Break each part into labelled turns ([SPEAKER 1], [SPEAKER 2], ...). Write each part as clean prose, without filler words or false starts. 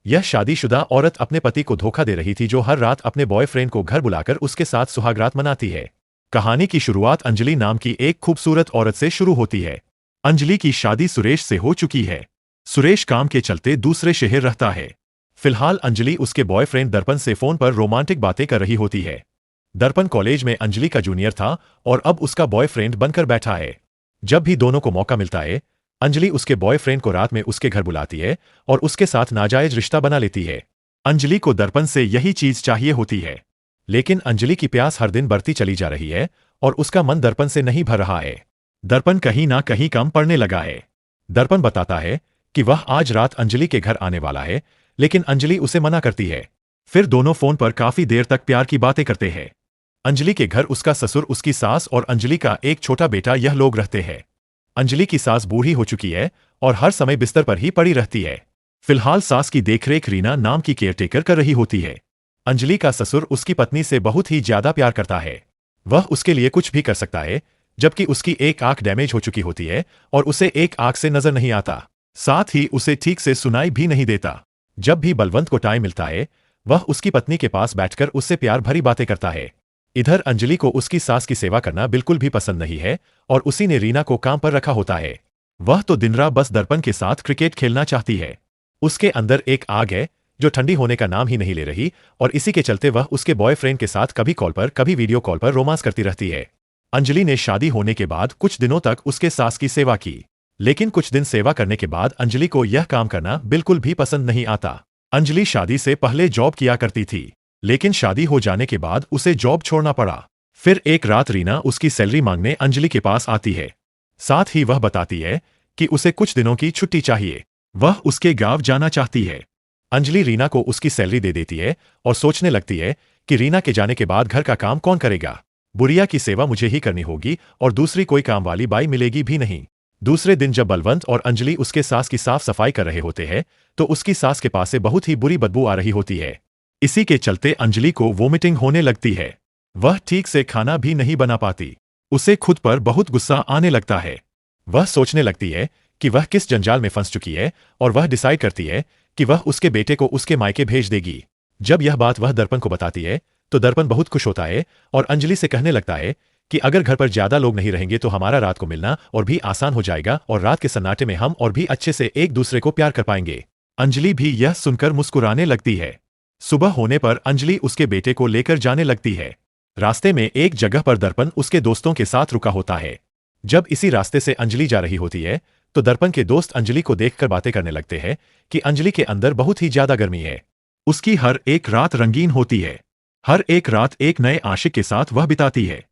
[SPEAKER 1] यह शादीशुदा औरत अपने पति को धोखा दे रही थी, जो हर रात अपने बॉयफ्रेंड को घर बुलाकर उसके साथ सुहागरात मनाती है। कहानी की शुरुआत अंजलि नाम की एक खूबसूरत औरत से शुरू होती है। अंजलि की शादी सुरेश से हो चुकी है। सुरेश काम के चलते दूसरे शहर रहता है। फिलहाल अंजलि उसके बॉयफ्रेंड दर्पण से फोन पर रोमांटिक बातें कर रही होती है। दर्पण कॉलेज में अंजलि का जूनियर था और अब उसका बॉयफ्रेंड बनकर बैठा है। जब भी दोनों को मौका मिलता है, अंजलि उसके बॉयफ्रेंड को रात में उसके घर बुलाती है और उसके साथ नाजायज रिश्ता बना लेती है। अंजलि को दर्पण से यही चीज चाहिए होती है, लेकिन अंजलि की प्यास हर दिन बढ़ती चली जा रही है और उसका मन दर्पण से नहीं भर रहा है। दर्पण कहीं ना कहीं कम पड़ने लगा है। दर्पण बताता है कि वह आज रात अंजलि के घर आने वाला है, लेकिन अंजलि उसे मना करती है। फिर दोनों फोन पर काफी देर तक प्यार की बातें करते हैं। अंजलि के घर उसका ससुर, उसकी सास और अंजलि का एक छोटा बेटा यह लोग रहते हैं। अंजलि की सास बूढ़ी हो चुकी है और हर समय बिस्तर पर ही पड़ी रहती है। फिलहाल सास की देखरेख रीना नाम की केयरटेकर कर रही होती है। अंजलि का ससुर उसकी पत्नी से बहुत ही ज्यादा प्यार करता है। वह उसके लिए कुछ भी कर सकता है, जबकि उसकी एक आंख डैमेज हो चुकी होती है और उसे एक आंख से नजर नहीं आता। साथ ही उसे ठीक से सुनाई भी नहीं देता। जब भी बलवंत को टाइम मिलता है, वह उसकी पत्नी के पास बैठकर उससे प्यार भरी बातें करता है। इधर अंजलि को उसकी सास की सेवा करना बिल्कुल भी पसंद नहीं है और उसी ने रीना को काम पर रखा होता है। वह तो दिन रात बस दर्पण के साथ क्रिकेट खेलना चाहती है। उसके अंदर एक आग है जो ठंडी होने का नाम ही नहीं ले रही और इसी के चलते वह उसके बॉयफ्रेंड के साथ कभी कॉल पर कभी वीडियो कॉल पर रोमांस करती रहती है। अंजलि ने शादी होने के बाद कुछ दिनों तक उसके सास की सेवा की, लेकिन कुछ दिन सेवा करने के बाद अंजलि को यह काम करना बिल्कुल भी पसंद नहीं आता। अंजलि शादी से पहले जॉब किया करती थी, लेकिन शादी हो जाने के बाद उसे जॉब छोड़ना पड़ा। फिर एक रात रीना उसकी सैलरी मांगने अंजलि के पास आती है। साथ ही वह बताती है कि उसे कुछ दिनों की छुट्टी चाहिए। वह उसके गांव जाना चाहती है। अंजलि रीना को उसकी सैलरी दे देती है और सोचने लगती है कि रीना के जाने के बाद घर का काम कौन करेगा। बुढ़िया की सेवा मुझे ही करनी होगी और दूसरी कोई काम वाली बाई मिलेगी भी नहीं। दूसरे दिन जब बलवंत और अंजलि उसके सास की साफ सफाई कर रहे होते हैं, तो उसकी सास के पास से बहुत ही बुरी बदबू आ रही होती है। इसी के चलते अंजलि को वोमिटिंग होने लगती है। वह ठीक से खाना भी नहीं बना पाती। उसे खुद पर बहुत गुस्सा आने लगता है। वह सोचने लगती है कि वह किस जंजाल में फंस चुकी है और वह डिसाइड करती है कि वह उसके बेटे को उसके मायके भेज देगी। जब यह बात वह दर्पण को बताती है, तो दर्पण बहुत खुश होता है और अंजलि से कहने लगता है कि अगर घर पर ज्यादा लोग नहीं रहेंगे तो हमारा रात को मिलना और भी आसान हो जाएगा और रात के सन्नाटे में हम और भी अच्छे से एक दूसरे को प्यार कर पाएंगे। अंजलि भी यह सुनकर मुस्कुराने लगती है। सुबह होने पर अंजलि उसके बेटे को लेकर जाने लगती है। रास्ते में एक जगह पर दर्पण उसके दोस्तों के साथ रुका होता है। जब इसी रास्ते से अंजलि जा रही होती है, तो दर्पण के दोस्त अंजलि को देखकर बातें करने लगते हैं कि अंजलि के अंदर बहुत ही ज्यादा गर्मी है। उसकी हर एक रात रंगीन होती है। हर एक रात एक नए आशिक के साथ वह बिताती है।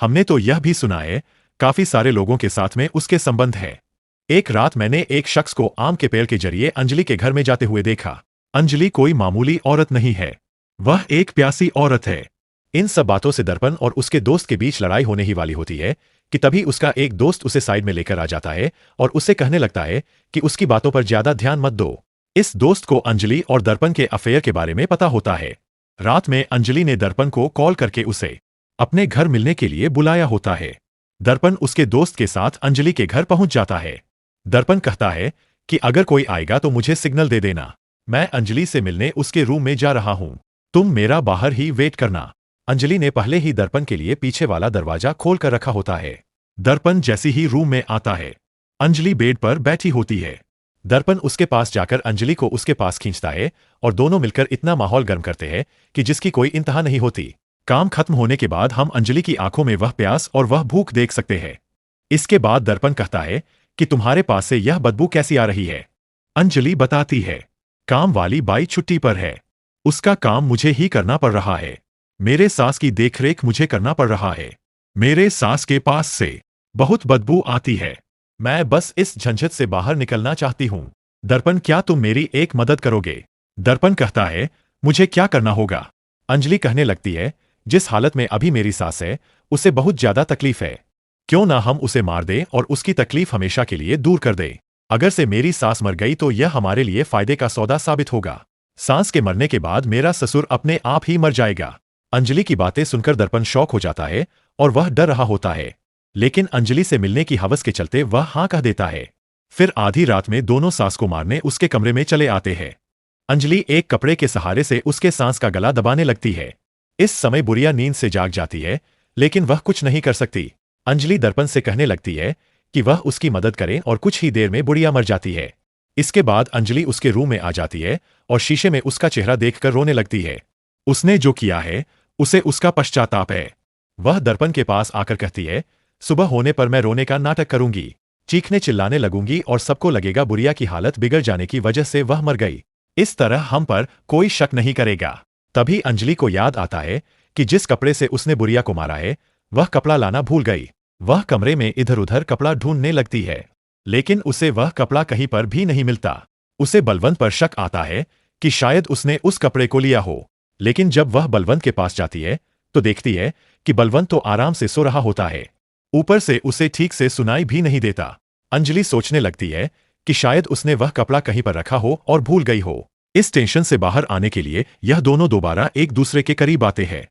[SPEAKER 1] हमने तो यह भी सुना है काफी सारे लोगों के साथ में उसके संबंध है। एक रात मैंने एक शख्स को आम के पेड़ के जरिए अंजलि के घर में जाते हुए देखा। अंजलि कोई मामूली औरत नहीं है, वह एक प्यासी औरत है। इन सब बातों से दर्पण और उसके दोस्त के बीच लड़ाई होने ही वाली होती है कि तभी उसका एक दोस्त उसे साइड में लेकर आ जाता है और उससे कहने लगता है कि उसकी बातों पर ज्यादा ध्यान मत दो। इस दोस्त को अंजलि और दर्पण के अफेयर के बारे में पता होता है। रात में अंजलि ने दर्पण को कॉल करके उसे अपने घर मिलने के लिए बुलाया होता है। दर्पण उसके दोस्त के साथ अंजलि के घर पहुंच जाता है। दर्पण कहता है कि अगर कोई आएगा तो मुझे सिग्नल दे देना, मैं अंजलि से मिलने उसके रूम में जा रहा हूं, तुम मेरा बाहर ही वेट करना। अंजलि ने पहले ही दर्पण के लिए पीछे वाला दरवाजा खोल कर रखा होता है। दर्पण जैसी ही रूम में आता है, अंजलि बेड पर बैठी होती है। दर्पण उसके पास जाकर अंजलि को उसके पास खींचता है और दोनों मिलकर इतना माहौल गर्म करते हैं कि जिसकी कोई इंतहा नहीं होती। काम खत्म होने के बाद हम अंजलि की आंखों में वह प्यास और वह भूख देख सकते हैं। इसके बाद दर्पण कहता है कि तुम्हारे पास से यह बदबू कैसी आ रही है। अंजलि बताती है, काम वाली बाई छुट्टी पर है, उसका काम मुझे ही करना पड़ रहा है। मेरे सास की देखरेख मुझे करना पड़ रहा है। मेरे सास के पास से बहुत बदबू आती है। मैं बस इस झंझट से बाहर निकलना चाहती हूं। दर्पण, क्या तुम मेरी एक मदद करोगे? दर्पण कहता है, मुझे क्या करना होगा? अंजलि कहने लगती है, जिस हालत में अभी मेरी सास है उसे बहुत ज्यादा तकलीफ है। क्यों ना हम उसे मार दें और उसकी तकलीफ हमेशा के लिए दूर कर दें। अगर से मेरी सास मर गई तो यह हमारे लिए फायदे का सौदा साबित होगा। सास के मरने के बाद मेरा ससुर अपने आप ही मर जाएगा। अंजलि की बातें सुनकर दर्पण शॉक हो जाता है और वह डर रहा होता है, लेकिन अंजलि से मिलने की हवस के चलते वह हाँ कह देता है। फिर आधी रात में दोनों सास को मारने उसके कमरे में चले आते हैं। अंजलि एक कपड़े के सहारे से उसके सांस का गला दबाने लगती है। इस समय बुढ़िया नींद से जाग जाती है, लेकिन वह कुछ नहीं कर सकती। अंजलि दर्पण से कहने लगती है कि वह उसकी मदद करे और कुछ ही देर में बुढ़िया मर जाती है। इसके बाद अंजलि उसके रूम में आ जाती है और शीशे में उसका चेहरा देखकर रोने लगती है। उसने जो किया है उसे उसका पश्चाताप है। वह दर्पण के पास आकर कहती है, सुबह होने पर मैं रोने का नाटक करूंगी, चीखने चिल्लाने लगूंगी और सबको लगेगा बुढ़िया की हालत बिगड़ जाने की वजह से वह मर गई। इस तरह हम पर कोई शक नहीं करेगा। तभी अंजलि को याद आता है कि जिस कपड़े से उसने बुढ़िया को मारा है वह कपड़ा लाना भूल गई। वह कमरे में इधर उधर कपड़ा ढूंढने लगती है, लेकिन उसे वह कपड़ा कहीं पर भी नहीं मिलता। उसे बलवंत पर शक आता है कि शायद उसने उस कपड़े को लिया हो, लेकिन जब वह बलवंत के पास जाती है तो देखती है कि बलवंत तो आराम से सो रहा होता है। ऊपर से उसे ठीक से सुनाई भी नहीं देता। अंजलि सोचने लगती है कि शायद उसने वह कपड़ा कहीं पर रखा हो और भूल गई हो। इस टेंशन से बाहर आने के लिए यह दोनों दोबारा एक दूसरे के करीब आते हैं।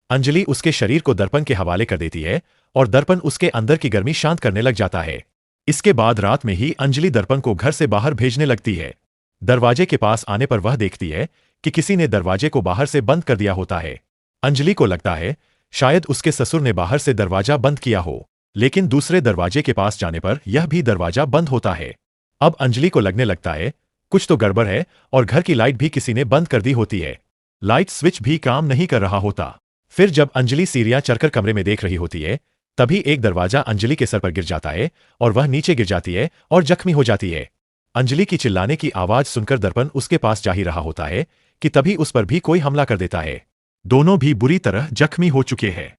[SPEAKER 1] अंजलि उसके शरीर को दर्पण के हवाले कर देती है और दर्पण उसके अंदर की गर्मी शांत करने लग जाता है। इसके बाद रात में ही अंजलि दर्पण को घर से बाहर भेजने लगती है। दरवाजे के पास आने पर वह देखती है कि किसी ने दरवाजे को बाहर से बंद कर दिया होता है। अंजलि को लगता है शायद उसके ससुर ने बाहर से दरवाजा बंद किया हो, लेकिन दूसरे दरवाजे के पास जाने पर यह भी दरवाजा बंद होता है। अब अंजलि को लगने लगता है कुछ तो गड़बड़ है और घर की लाइट भी किसी ने बंद कर दी होती है। लाइट स्विच भी काम नहीं कर रहा होता। फिर जब अंजलि सीरियां चढ़कर कमरे में देख रही होती है तभी एक दरवाजा अंजलि के सर पर गिर जाता है और वह नीचे गिर जाती है और जख्मी हो जाती है। अंजलि की चिल्लाने की आवाज सुनकर दर्पण उसके पास जा ही रहा होता है कि तभी उस पर भी कोई हमला कर देता है। दोनों भी बुरी तरह जख्मी हो चुके हैं।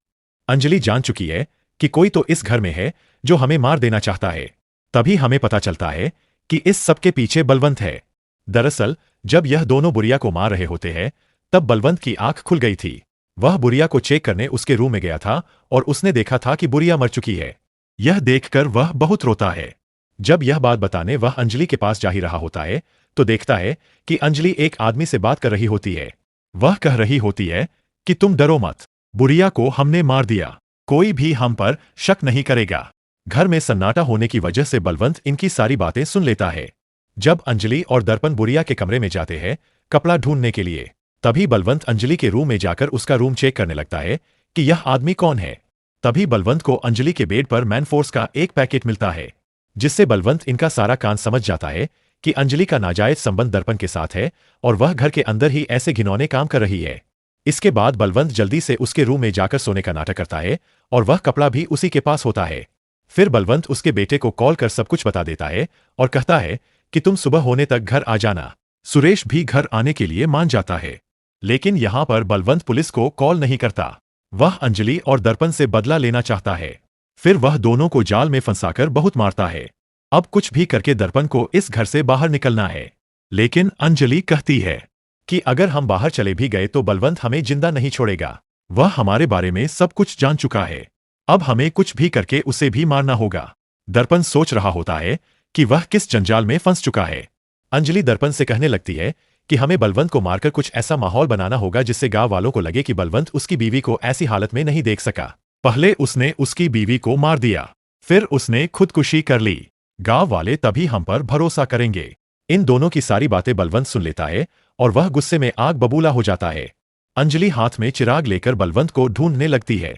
[SPEAKER 1] अंजलि जान चुकी है कि कोई तो इस घर में है जो हमें मार देना चाहता है। तभी हमें पता चलता है कि इस सबके पीछे बलवंत है। दरअसल जब यह दोनों बुढ़िया को मार रहे होते हैं तब बलवंत की आंख खुल गई थी। वह बुढ़िया को चेक करने उसके रूम में गया था और उसने देखा था कि बुढ़िया मर चुकी है। यह देखकर वह बहुत रोता है। जब यह बात बताने वह अंजलि के पास जा ही रहा होता है तो देखता है कि अंजलि एक आदमी से बात कर रही होती है। वह कह रही होती है कि तुम डरो मत, बुढ़िया को हमने मार दिया, कोई भी हम पर शक नहीं करेगा। घर में सन्नाटा होने की वजह से बलवंत इनकी सारी बातें सुन लेता है। जब अंजलि और दर्पण बुढ़िया के कमरे में जाते हैं कपड़ा ढूंढने के लिए, तभी बलवंत अंजलि के रूम में जाकर उसका रूम चेक करने लगता है कि यह आदमी कौन है। तभी बलवंत को अंजलि के बेड पर मैनफोर्स का एक पैकेट मिलता है, जिससे बलवंत इनका सारा कांड समझ जाता है कि अंजलि का नाजायज संबंध दर्पण के साथ है और वह घर के अंदर ही ऐसे घिनौने काम कर रही है। इसके बाद बलवंत जल्दी से उसके रूम में जाकर सोने का नाटक करता है और वह कपड़ा भी उसी के पास होता है। फिर बलवंत उसके बेटे को कॉल कर सब कुछ बता देता है और कहता है कि तुम सुबह होने तक घर आ जाना। सुरेश भी घर आने के लिए मान जाता है, लेकिन यहां पर बलवंत पुलिस को कॉल नहीं करता। वह अंजलि और दर्पण से बदला लेना चाहता है। फिर वह दोनों को जाल में फंसाकर बहुत मारता है। अब कुछ भी करके दर्पण को इस घर से बाहर निकलना है, लेकिन अंजलि कहती है कि अगर हम बाहर चले भी गए तो बलवंत हमें जिंदा नहीं छोड़ेगा। वह हमारे बारे में सब कुछ जान चुका है। अब हमें कुछ भी करके उसे भी मारना होगा। दर्पण सोच रहा होता है कि वह किस जंजाल में फंस चुका है। अंजलि दर्पण से कहने लगती है कि हमें बलवंत को मारकर कुछ ऐसा माहौल बनाना होगा जिससे गांव वालों को लगे कि बलवंत उसकी बीवी को ऐसी हालत में नहीं देख सका। पहले उसने उसकी बीवी को मार दिया, फिर उसने खुदकुशी कर ली। गांव वाले तभी हम पर भरोसा करेंगे। इन दोनों की सारी बातें बलवंत सुन लेता है और वह गुस्से में आग बबूला हो जाता है। अंजलि हाथ में चिराग लेकर बलवंत को ढूंढने लगती है,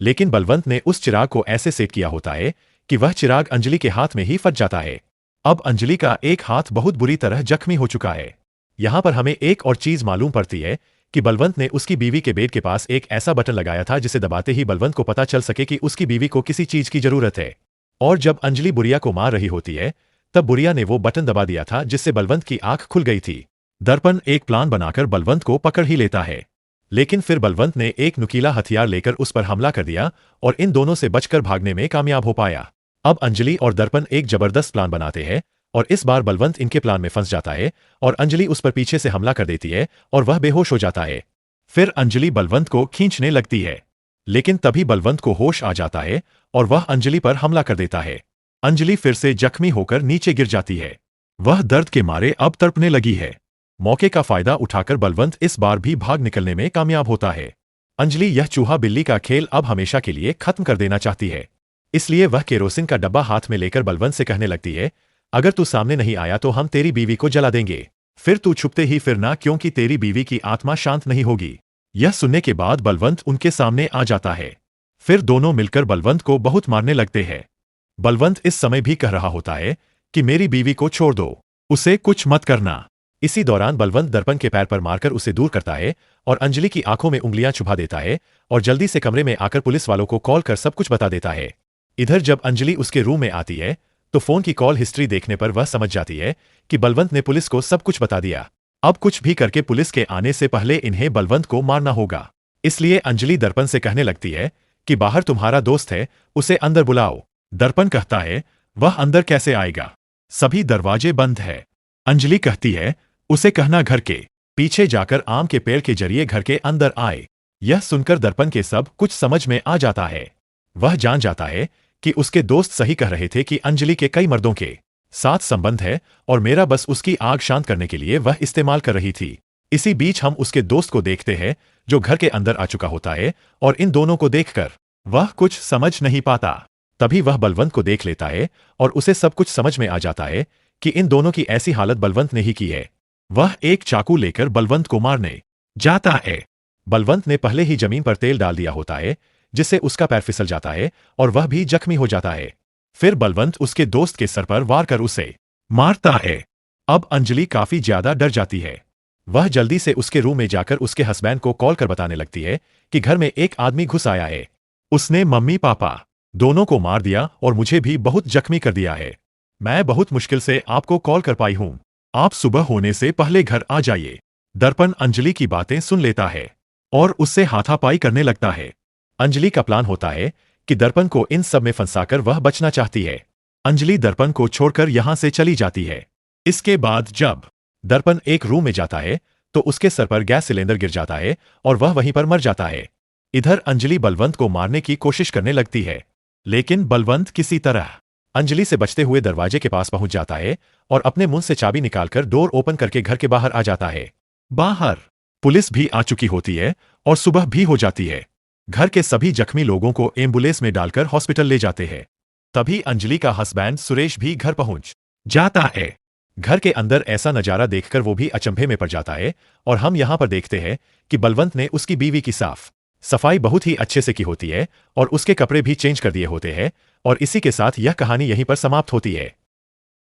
[SPEAKER 1] लेकिन बलवंत ने उस चिराग को ऐसे सेट किया होता है कि वह चिराग अंजलि के हाथ में ही फट जाता है। अब अंजलि का एक हाथ बहुत बुरी तरह जख्मी हो चुका है। यहां पर हमें एक और चीज मालूम पड़ती है कि बलवंत ने उसकी बीवी के बेड के पास एक ऐसा बटन लगाया था जिसे दबाते ही बलवंत को पता चल सके कि उसकी बीवी को किसी चीज की जरूरत है। और जब अंजलि बुढ़िया को मार रही होती है तब बुढ़िया ने वो बटन दबा दिया था जिससे बलवंत की आंख खुल गई थी। दर्पण एक प्लान बनाकर बलवंत को पकड़ ही लेता है, लेकिन फिर बलवंत ने एक नुकीला हथियार लेकर उस पर हमला कर दिया और इन दोनों से बचकर भागने में कामयाब हो पाया। अब अंजलि और दर्पण एक जबरदस्त प्लान बनाते हैं और इस बार बलवंत इनके प्लान में फंस जाता है और अंजलि उस पर पीछे से हमला कर देती है और वह बेहोश हो जाता है। फिर अंजलि बलवंत को खींचने लगती है, लेकिन तभी बलवंत को होश आ जाता है और वह अंजलि पर हमला कर देता है। अंजलि फिर से जख्मी होकर नीचे गिर जाती है। वह दर्द के मारे अब तड़पने लगी है। मौके का फायदा उठाकर बलवंत इस बार भी भाग निकलने में कामयाब होता है। अंजलि यह चूहा बिल्ली का खेल अब हमेशा के लिए खत्म कर देना चाहती है, इसलिए वह केरोसिन का डब्बा हाथ में लेकर बलवंत से कहने लगती है, अगर तू सामने नहीं आया तो हम तेरी बीवी को जला देंगे। फिर तू छुपते ही फिरना, क्योंकि तेरी बीवी की आत्मा शांत नहीं होगी। यह सुनने के बाद बलवंत उनके सामने आ जाता है। फिर दोनों मिलकर बलवंत को बहुत मारने लगते हैं। बलवंत इस समय भी कह रहा होता है कि मेरी बीवी को छोड़ दो, उसे कुछ मत करना। इसी दौरान बलवंत दर्पण के पैर पर मारकर उसे दूर करता है और अंजलि की आंखों में उंगलियां छुपा देता है और जल्दी से कमरे में आकर पुलिस वालों को कॉल कर सब कुछ बता देता है। इधर जब अंजलि उसके रूम में आती है तो फोन की कॉल हिस्ट्री देखने पर वह समझ जाती है कि बलवंत ने पुलिस को सब कुछ बता दिया। अब कुछ भी करके पुलिस के आने से पहले इन्हें बलवंत को मारना होगा। इसलिए अंजलि दर्पण से कहने लगती है कि बाहर तुम्हारा दोस्त है, उसे अंदर बुलाओ। दर्पण कहता है वह अंदर कैसे आएगा, सभी दरवाजे बंद है। अंजलि कहती है उसे कहना घर के पीछे जाकर आम के पेड़ के जरिए घर के अंदर आए। यह सुनकर दर्पण के सब कुछ समझ में आ जाता है। वह जान जाता है कि उसके दोस्त सही कह रहे थे कि अंजलि के कई मर्दों के साथ संबंध है और मेरा बस उसकी आग शांत करने के लिए वह इस्तेमाल कर रही थी। इसी बीच हम उसके दोस्त को देखते हैं जो घर के अंदर आ चुका होता है और इन दोनों को देखकर वह कुछ समझ नहीं पाता। तभी वह बलवंत को देख लेता है और उसे सब कुछ समझ में आ जाता है कि इन दोनों की ऐसी हालत बलवंत ने ही की है। वह एक चाकू लेकर बलवंत को मारने जाता है। बलवंत ने पहले ही जमीन पर तेल डाल दिया होता है जिससे उसका पैर फिसल जाता है और वह भी जख्मी हो जाता है। फिर बलवंत उसके दोस्त के सर पर वार कर उसे मारता है। अब अंजलि काफी ज्यादा डर जाती है। वह जल्दी से उसके रूम में जाकर उसके हस्बैंड को कॉल कर बताने लगती है कि घर में एक आदमी घुस आया है, उसने मम्मी पापा दोनों को मार दिया और मुझे भी बहुत जख्मी कर दिया है। मैं बहुत मुश्किल से आपको कॉल कर पाई हूं, आप सुबह होने से पहले घर आ जाइए। दर्पण अंजलि की बातें सुन लेता है और उससे हाथापाई करने लगता है। अंजलि का प्लान होता है कि दर्पण को इन सब में फंसाकर वह बचना चाहती है। अंजलि दर्पण को छोड़कर यहां से चली जाती है। इसके बाद जब दर्पण एक रूम में जाता है तो उसके सर पर गैस सिलेंडर गिर जाता है और वह वहीं पर मर जाता है। इधर अंजलि बलवंत को मारने की कोशिश करने लगती है, लेकिन बलवंत किसी तरह अंजलि से बचते हुए दरवाजे के पास पहुंच जाता है और अपने मुंह से चाबी निकालकर डोर ओपन करके घर के बाहर आ जाता है। बाहर पुलिस भी आ चुकी होती है और सुबह भी हो जाती है। घर के सभी जख्मी लोगों को एम्बुलेंस में डालकर हॉस्पिटल ले जाते हैं। तभी अंजलि का हस्बैंड सुरेश भी घर पहुंच जाता है। घर के अंदर ऐसा नजारा देखकर वो भी अचंभे में पड़ जाता है और हम यहां पर देखते हैं कि बलवंत ने उसकी बीवी की साफ सफाई बहुत ही अच्छे से की होती है और उसके कपड़े भी चेंज कर दिए होते हैं। और इसी के साथ यह कहानी यहीं पर समाप्त होती है।